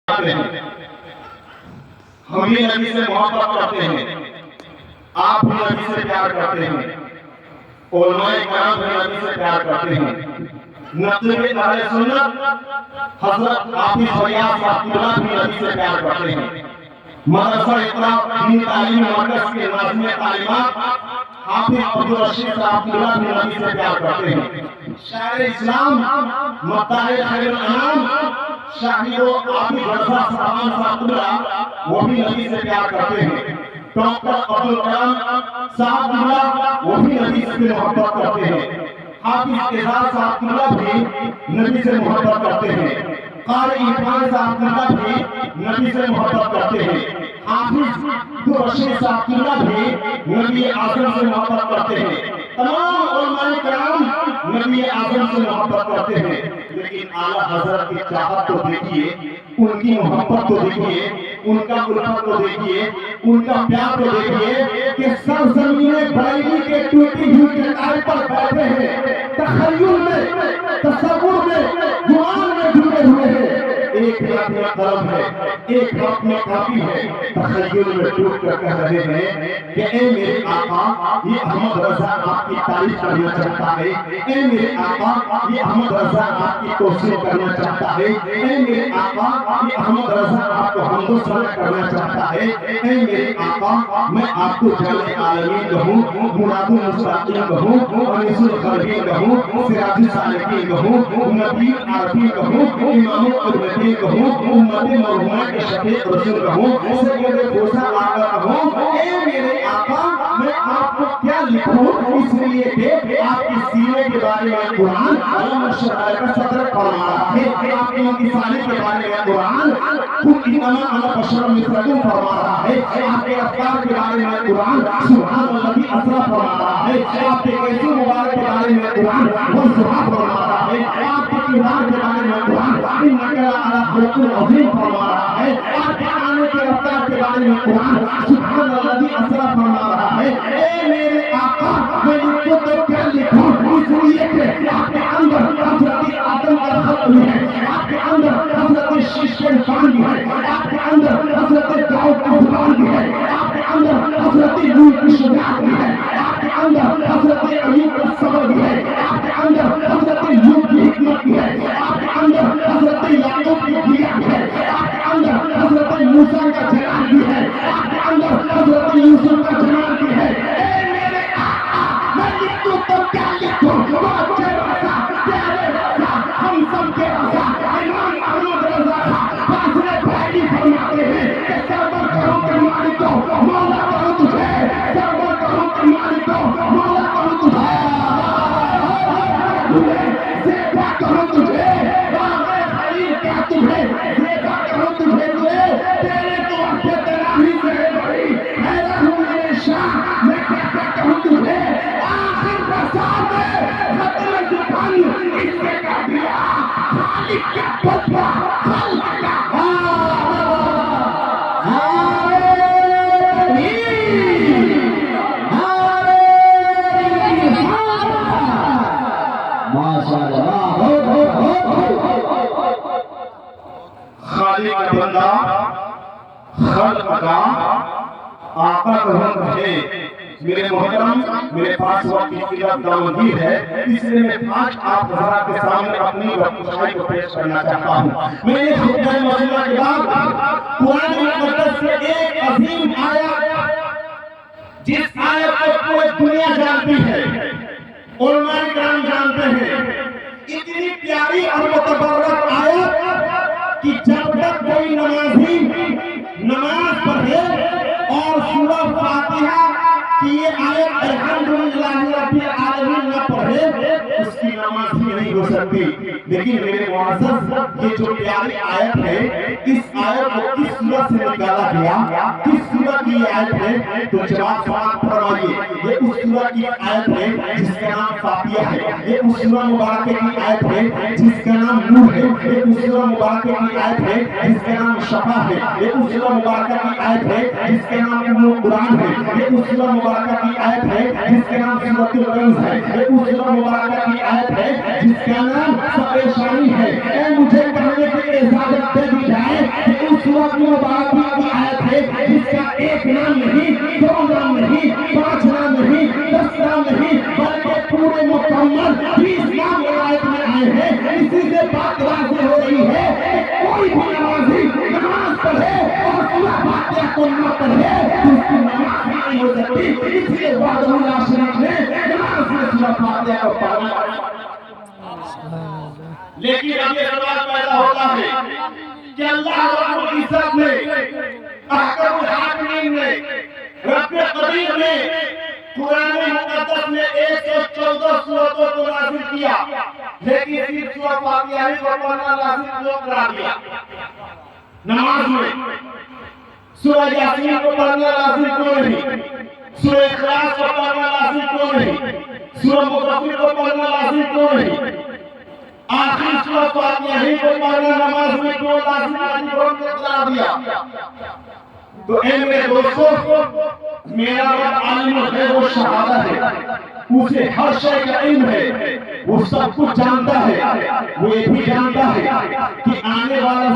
کرتے ہیں، ہم بھی نبی سے محبت کرتے ہیں، آپ بھی نبی سے پیار کرتے ہیں، علماء کرام بھی نبی سے پیار کرتے ہیں۔ نقیب اہل سنت حضرت حافظ فیاض صاحب بھی نبی سے پیار کرتے ہیں۔ مدرسہ اقرا دینی تعلیم مرکز کے ناظم تعلیمات حافظ عبدالرشید صاحب بھی نبی سے پیار کرتے ہیں۔ شاعر اسلام مداح خیر الانام شاہد و عابد رضا صاحب وہ بھی نبی سے پیار کرتے ہیں۔ ڈاکٹر عبدالکلام صاحب وہ بھی نبی سے محبت کرتے ہیں۔ حافظ اعزاز صاحب بھی نبی سے محبت کرتے ہیں۔ قاری عرفان صاحب بھی نبی سے محبت کرتے ہیں۔ حافظ عبدالرشید صاحب بھی نبی اعظم سے محبت کرتے ہیں۔ تمام علماء کرام نبی اعظم سے محبت کرتے ہیں، لیکن اعلیٰ حضرت کی چاہت تو دیکھیے، ان کی محبت تو دیکھیے، ان کا الفت تو دیکھیے، ان کا پیار تو دیکھیے کہ سرزمین بریلی کے ٹوٹی ہوئی چٹائی پر بیٹھے ہیں، تخیل میں، تصور میں، گمان میں ڈوبے ہوئے ہیں۔ ایک ہاتھ میں قلم ہے، ایک ہاتھ میں کاپی ہے، تخیل میں ڈوب کر کہہ رہے ہیں کہ اے میرے آقا یہ احمد رضا آپ کی تعریف کرنا چاہتا ہے، اے میرے آقا یہ احمد رضا آپ کی توصیف کرنا چاہتا ہے، اے میرے آقا یہ احمد رضا آپ کو حمد و ثنا کرنا چاہتا ہے، اے میرے آقا میں آپ کو جان عالمین کہوں، مراد المستقیم کہوں، انیس الخلقین کہوں، سراج السالکین کہوں، نبی عربی کہوں، امام الامتین کہوں، امت مرحومہ کے شفیع رسول کہوں، سید کوثر آقا کہوں، اے میرے آقا میں آپ کو کیا لکھوں؟ اس لیے کہ آپ کی سیرے کے بارے میں قرآن علم شرائع کا صدر فرما رہا ہے، آپ کی انتصالی کے بارے میں قرآن خود انما انا بشر مثلکم فرما رہا ہے، آپ کے افکار کے بارے میں قرآن سبحان الذی اسری فرما رہا ہے، آپ کے کیسے مبارک کے بارے میں قرآن والضحیٰ فرما رہا ہے، آپ کے کردار کے بارے میں قرآن انک لعلی خلق عظیم فرما رہا ہے، آپ کے آنے کے رفتار کے بارے میں قرآن سبحان الذی اسری فرما رہا ہے۔ اے میرے آقا میں لکھوں تو کیا لکھوں؟ اس لیے کہ آپ کے اندر حضرت آدم کا خط بھی ہے، آپ کے اندر حضرت شیش کے انسان بھی ہے، آپ کے اندر حضرت داؤد کی زبان بھی ہے، آپ کے اندر حضرت نوح کی شجاعت بھی ہے، آپ کے اندر حضرت ایوب کا صبر بھی ہے، آپ کے اندر حضرت یوسف کی حکمت بھی ہے، آپ کے اندر حضرت یعقوب کی حکمت بھی ہے، آپ کے اندر حضرت موسیٰ کا جلال بھی ہے، آپ کے اندر حضرت یوسف کا جلال بھی ہے۔ اے میرے آقا میں لکھوں تو کیا لکھوں؟ بہت رضا پیارے رضا ہم سب کے رضا امام احمد رضا فاضل بھائی فرماتے ہیں کہ سرور کروں کے مالکو مولا کروں تجھے، سرور کروں کے مالکو مولا کروں تجھے، زیبا کروں تجھے، باغ خلیل کیا تجھے، زیبا کروں تجھے، تیرے تو اپنے تناہی سے بڑی حیران ہوں میرے شاہ، میں کیا کہوں تجھے، آخر رسال میں ختم زبان اس سے کہہ دیا خالق کا پتہ خلق کا خالق کا بندہ خلق کا آقا کہوں مجھے۔ میرے محترم میرے پاس وقت کی قلت دامگیر ہے، اس لیے میں آج آپ حضرات کے سامنے اپنی وقتشائی کو پیش کرنا چاہتا ہوں۔ میں نے خطبہ موجودہ کے بعد قرآن مقدس سے ایک عظیم آیت جس آیت کو پوری دنیا جانتی ہے، علماء کرام جانتے ہیں، اتنی پیاری اور متبرک آیت کہ جب تک کوئی نمازی نماز پڑھے اور سورہ فاتحہ کہ یہ آیت الحمدللہ رب العالمین نہ پڑھے اس کی نماز ہی نہیں ہو سکتی۔ لیکن میرے معزز یہ جو پیاری آیت ہے، اس آیت کو کس سورت سے نکالا گیا، کس سورت کی آیت ہے؟ تو جواب سماعت فرمائیے، یہ اس سورت کی آیت ہے جس کا نام فاتحہ ہے، یہ اس سورہ مبارکہ کی آیت ہے جس کا نام نور ہے، یہ اس سورہ مبارکہ کی آیت ہے جس کا نام شفا ہے، یہ اس سورہ مبارکہ کی آیت ہے جس کا نام قرآن ہے، یہ اس سورہ مبارکہ کی آیت ہے جس کا نام سورۃ الکنز ہے، یہ اس سورہ مبارکہ کی آیت ہے جس کا نام سب شانی ہے۔ اے مجھے کہنے کی اجازت دے دی جائے کہ اس سورۃ مبارکہ کی آیت ہے جس کا ایک نام نہیں، دو نام نہیں، 5 نام نہیں، 10 نام نہیں، بلکہ پورے مکمل 20 نام آیت میں آئے ہیں۔ اسی سے بات واضح ہو رہی ہے کہ کوئی بھی نمازی نماز پڑھے اور سورہ فاتحہ کو نہ پڑھے تو اس کی نماز نہیں ہو سکتی۔ اس لیے وحدہ لا شریک نے نماز میں سورہ فاتحہ کو پڑھنا۔ لیکن اب یہ سوال پیدا ہوتا ہے کہ اللہ رب العزت نے، احکم الحاکمین نے، رب قدیر نے قرآن مقدس میں 114 سورتوں کو نازل کیا، لیکن صرف سورہ فاتحہ ہی کو پڑھنا لازم کیوں کرا دیا؟ نماز میں سورہ یاسین کو پڑھنا لازم کیوں نہیں؟ سورہ اخلاص کو پڑھنا لازم کیوں نہیں؟ سورہ مدثر کو پڑھنا لازم کیوں نہیں؟ آخری سورہ فاتحہ ہی کو پڑھنا نماز میں کیوں لازم کرا دیا؟ تو اے میرے دوستو، میرا رب عالم الغیب والشہادہ ہے، اسے ہر شے کا علم ہے، وہ سب کچھ جانتا ہے۔ وہ یہ بھی جانتا ہے کہ آنے والا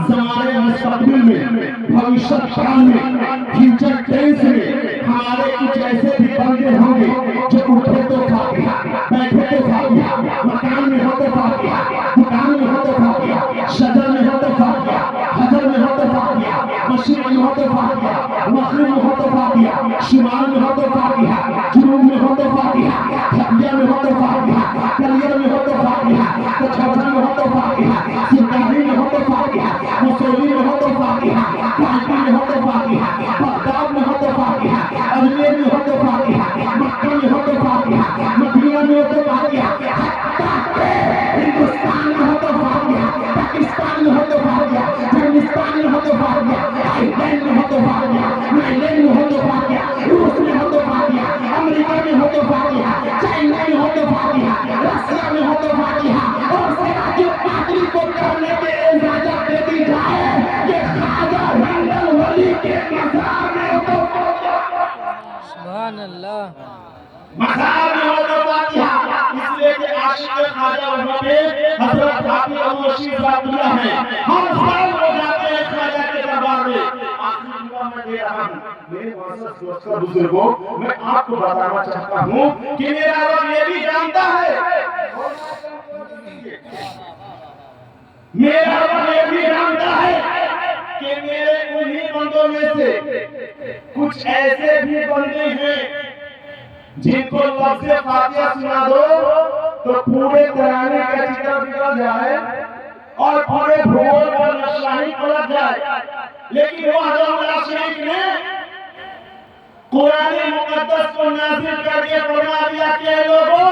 زمانے مستقبل میں، بھوشیہ کال میں، فیوچر ٹینس میں ہمارے کچھ ایسے بھی بندے ہوں گے جو اٹھے تو فاتحہ، بیٹھے تو فاتحہ، مکان میں ہو تو فاتحہ، دکان میں ہو تو فاتحہ، شجر میں ہو تو فاتحہ، حجر میں ہو تو فاتحہ، مشرق میں ہو تو فاتحہ، مغرب میں ہو تو فاتحہ، شمال میں ہو تو فاتحہ، جنوب میں ہو تو فاتحہ، تھکیا میں ہو تو فاتحہ، کلیر میں ہو تو فاتحہ، کچھوڑا میں ہو تو فاتحہ، سرکاری میں ہو تو فاتحہ، مسوری میں ہو تو فاتحہ، کانٹی میں ہو تو فاتحہ، بغداد میں ہو تو فاتحہ، اجمیر میں ہو تو فاتحہ، مکہ میں ہو تو فاتحہ، مدینہ میں ہو تو فاتحہ، ہندوستان میں ہو تو فاتحہ، پاکستان میں ہو تو فاتحہ، افغانستان میں ہو تو فاتحہ، آئرلینڈ میں ہو تو فاتحہ، نیدرلینڈ میں ہو تو فاتحہ، روس میں ہو تو فاتحہ، امریکہ میں ہو تو فاتحہ، چائنا میں ہو تو فاتحہ، رشیا میں ہو تو فاتحہ، اور سراج القادری کو کرنے کے اجازت دے دی جائے کہ خواجہ حیدر ولی کے مزار میں ہو تو فاتحہ، سبحان اللہ، مزار میں ہو تو فاتحہ۔ اس لیے کہ عاشق خواجہ احمد حضرت حافظ ابو رشید ذات اللہ ہیں، ہم سال ہو جاتے ہیں خواجہ کے دربار میں۔ آخری دعا میں دے رہا ہوں میرے معزز دوستوں بزرگوں، میں آپ کو بتانا چاہتا ہوں کہ میرا رب یہ بھی جانتا ہے، میرا رب یہ بھی جانتا ہے کہ میرے انہی بندوں میں سے کچھ ایسے بھی بندے ہیں جن کو لفظ فاتحہ سنا دو تو پورے ترانے کا چکر بگڑ جائے اور پورے بھول اور نشانی پلٹ جائے، لیکن وحدہ لا شریک نے قرآن مقدس کو نازل کر کے فرما دیا کہ اے لوگوں،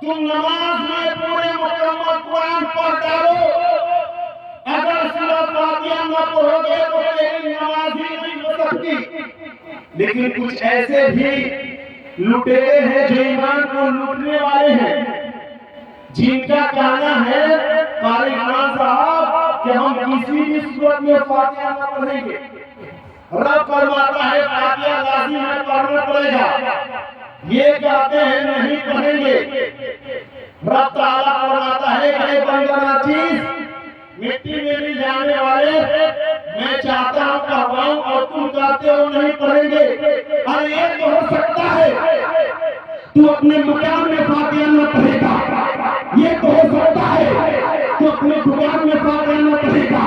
تم نماز میں پورے مکمل قرآن پڑھ ڈالو، اگر سورہ فاتحہ نہ پڑھو گے تو تیری نماز ہی نہیں ہو سکتی۔ لیکن کچھ ایسے بھی لٹیرے ہیں جو ایمان کو لوٹنے والے ہیں، جن کا کہنا ہے قاری خان صاحب کہ ہم کسی بھی صورت میں فاتحہ نہ پڑھیں گے، رب فرماتا ہے فاتحہ لازم ہے پڑھنا پڑے گا، یہ کہتے ہیں نہیں پڑھیں گے۔ رب تعالیٰ فرماتا ہے کہ اے بندہ ناچیز، مٹی میں بھی جانے والے، میں چاہتا ہوں پڑھواؤں اور تم کہتے ہو نہیں پڑھیں گے۔ اور یہ تو ہو سکتا ہے تو اپنے مقام میں فاتحہ نہ پڑھے گا، یہ تو ہو سکتا ہے تو اپنے دکان میں فاتحہ نہ پڑھے گا،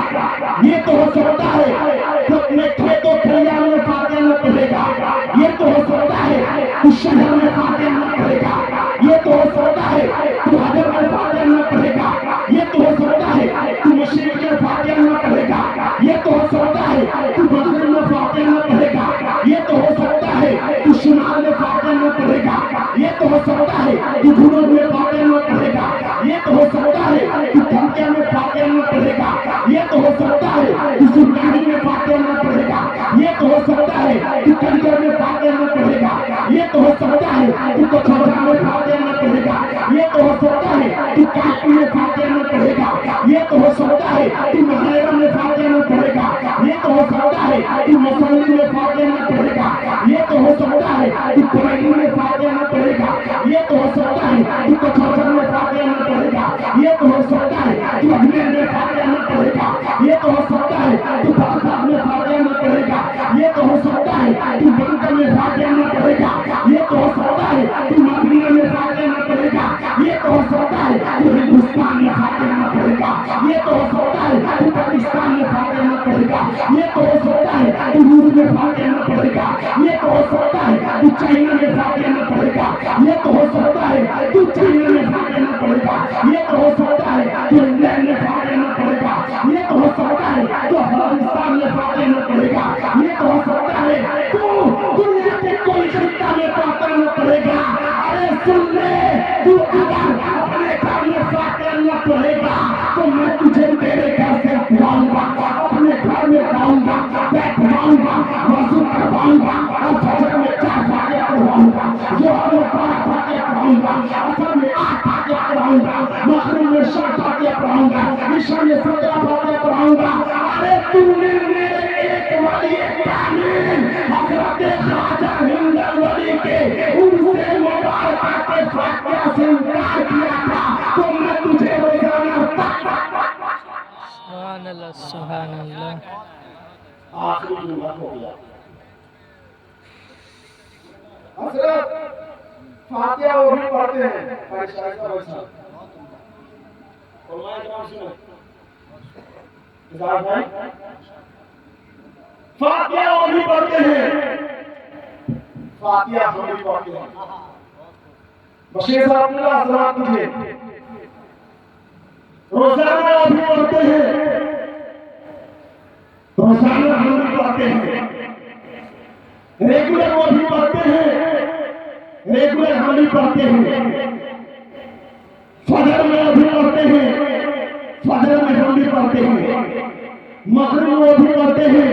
یہ تو ہو سکتا ہے تو اپنے کھیت و کھلیان میں فاتحہ نہ پڑھے گا، یہ تو ہو سکتا ہے تو شہر میں فاتحہ نہ پڑھے گا، یہ تو ہو سکتا ہے تو حجر میں فاتحہ نہ پڑھے گا، یہ تو ہو سکتا ہے تو مشرق میں فاتحہ نہ پڑھے گا، یہ تو ہو سکتا ہے تو مغرب میں فاتحہ نہ پڑھے گا، یہ تو ہو سکتا ہے تو شمال میں فاتحہ نہ پڑھے گا، یہ تو ہو سکتا ہے تو جنوب میں فاتحہ نہ پڑھے گا، یہ تو ہو سکتا ہے تو دھمکیا میں فاتحہ نہ پڑھے گا، یہ تو ہو سکتا ہے تو سرکاری میں فاتحہ نہ پڑھے گا، یہ تو ہو سکتا ہے تو کنجر میں فاتحہ نہ پڑھے گا، یہ تو ہو سکتا ہے تو کچھوڑا میں فاتحہ نہ پڑھے گا، یہ تو ہو سکتا ہے تو کانٹی میں فاتحہ نہ پڑھے گا، یہ تو ہو سکتا ہے تو محرم میں فاتحہ نہ پڑھے گا، یہ تو ہو سکتا ہے تو مسلم میں فاتحہ نہ پڑھے گا، یہ تو ہو سکتا ہے تو قریبی میں فاتحہ نہ پڑھے گا، یہ تو ہو سکتا ہے تو کچھوڑا میں فاتحہ نہ پڑھے گا، یہ تو ہو سکتا ہے تو اجمیر میں فاتحہ نہ پڑھے گا، یہ یہ تو ہو سکتا ہے کہ پاکستان میں فاتحہ نہ پڑھے گا، یہ تو ہو سکتا ہے کہ روس میں فاتحہ نہ پڑھے گا، یہ تو ہو سکتا ہے کہ چائنا میں فاتحہ نہ پڑھے گا، یہ تو ہو سکتا ہے کہ چائنا میں فاتحہ نہ پڑھے گا، یہ تو ہو سکتا ہے کہ انگلینڈ میں فاتحہ نہ پڑھے گا، یہ تو ہو سکتا ہے کہ افغانستان میں فاتحہ نہ پڑھے گا، یہ تو ہو سکتا ہے تو دنیا کے کوئی خطہ میں فاتحہ نہ پڑھے گا۔ ارے سن لے، تو اگر اپنے گھر میں فاتحہ نہ پڑھے گا تو میں تجھے میرے گھر سے اٹھواؤں گا، اپنے گھر میں لاؤں گا، بیٹھواؤں گا، وضو کرواؤں گا اور فجر میں 4 فاتحہ پڑھواؤں گا، ظہر میں 12 فاتحہ پڑھاؤں گا، عصر میں 8 فاتحہ پڑھاؤں گا، مغرب میں 7 فاتحہ پڑھاؤں گا، عشاء میں 17 فاتحہ پڑھاؤں گا۔ ارے تم نے میرے ایک ولی کامل حضرت خواجہ ہند ولی کے ان سے مبارکہ کے فاتحہ سے انکار کیا تھا تو میں تجھے روزانہ سبحان اللہ سبحان اللہ۔ آخری جملہ ہو گیا حضرت فاتحہ وہی پڑھتے ہیں فاتحہ وہی پڑھتے ہیں، فاتحہ ہم بھی پڑھتے ہیں۔ بشیر صاحب نے حضرات تجھے روزانہ وہی پڑھتے ہیں، روزانہ ہم بھی پڑھتے ہیں، ریگولر وہی پڑھتے ہیں، ریگولر ہم بھی پڑھتے ہیں، فجر میں وہی پڑھتے ہیں، فجر میں ہم بھی پڑھتے ہیں، مغرب میں وہی پڑھتے ہیں،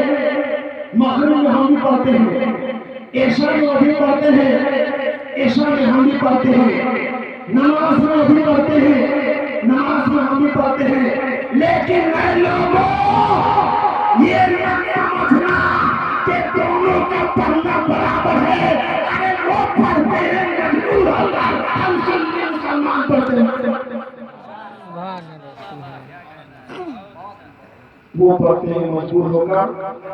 مغرب میں ہم بھی پڑھتے ہیں، عشاء میں وہی پڑھتے ہیں، عشاء میں ہم بھی پڑھتے ہیں، نماز میں وہی پڑھتے ہیں، نماز میں ہم بھی پڑھتے ہیں۔ لیکن اے لوگوں، یہ نہ سمجھنا کہ دونوں کا پڑھنا برابر ہے۔ ارے وہ پڑھتے ہیں مجبور ہو کر، ہم سنی مسلمان پڑھتے ہیں۔ سبحان اللہ سبحان اللہ۔ وہ پڑھتے ہیں مجبور ہو کر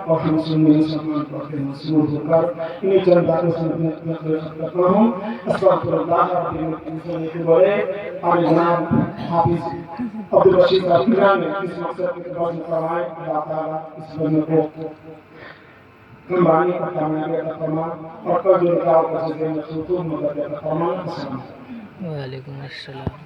اور ہم سنی مسلمان پڑھتے ہیں مجبور ہو کر۔ انہیں چند باتوں سے میں کرتا ہوں۔ استغفر اللہ رب العالمین کے بڑے اور جناب حافظ عبدالرشید افغان نے اس مقصد کے بعد فرمائے اللہ تعالیٰ اس بندے کو کمرانی پر کامیابی عطا فرما اور قرض و نکاح کا ذریعہ خطوط مدد عطا فرما۔ السلام علیکم۔ وعلیکم السلام۔